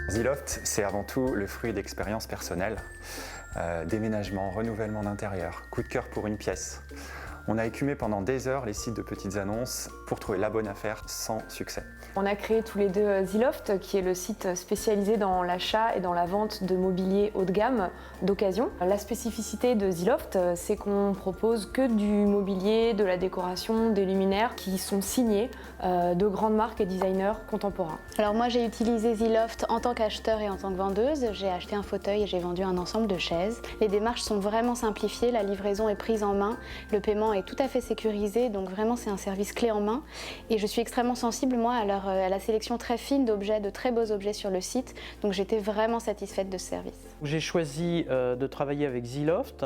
Ziloft, c'est avant tout le fruit d'expériences personnelles. Déménagement, renouvellement d'intérieur, coup de cœur pour une pièce. On a écumé pendant des heures les sites de petites annonces pour trouver la bonne affaire sans succès. On a créé tous les deux Ziloft, qui est le site spécialisé dans l'achat et dans la vente de mobilier haut de gamme d'occasion. La spécificité de Ziloft, c'est qu'on propose que du mobilier, de la décoration, des luminaires qui sont signés de grandes marques et designers contemporains. Alors moi j'ai utilisé Ziloft en tant qu'acheteur et en tant que vendeuse. J'ai acheté un fauteuil et j'ai vendu un ensemble de chaises. Les démarches sont vraiment simplifiées, la livraison est prise en main, le paiement est tout à fait sécurisé, donc vraiment c'est un service clé en main. Et je suis extrêmement sensible moi à la sélection très fine d'objets, de très beaux objets sur le site, donc j'étais vraiment satisfaite de ce service. J'ai choisi de travailler avec Ziloft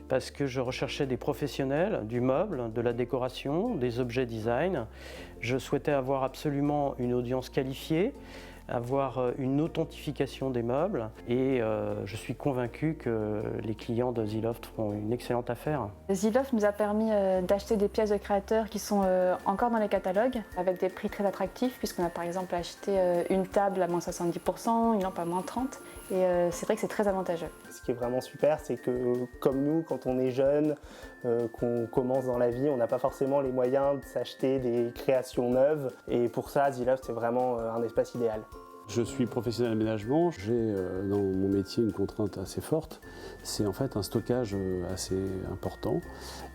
parce que je recherchais des professionnels du meuble, de la décoration, des objets design. Je souhaitais avoir absolument une audience qualifiée, avoir une authentification des meubles et je suis convaincu que les clients de Ziloft feront une excellente affaire. Ziloft nous a permis d'acheter des pièces de créateurs qui sont encore dans les catalogues avec des prix très attractifs puisqu'on a par exemple acheté une table à moins 70%, une lampe à moins 30% et c'est vrai que c'est très avantageux. Ce qui est vraiment super, c'est que comme nous, quand on est jeune, qu'on commence dans la vie, on n'a pas forcément les moyens de s'acheter des créations neuves et pour ça, Ziloft c'est vraiment un espace idéal. Je suis professionnel d'aménagement, j'ai dans mon métier une contrainte assez forte, c'est en fait un stockage assez important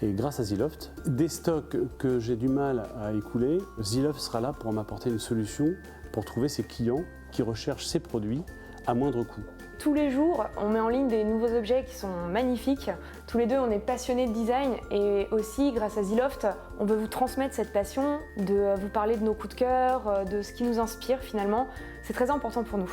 et grâce à Ziloft, des stocks que j'ai du mal à écouler, Ziloft sera là pour m'apporter une solution pour trouver ces clients qui recherchent ces produits à moindre coût. Tous les jours, on met en ligne des nouveaux objets qui sont magnifiques. Tous les deux, on est passionnés de design et aussi, grâce à Ziloft, on veut vous transmettre cette passion, de vous parler de nos coups de cœur, de ce qui nous inspire finalement. C'est très important pour nous.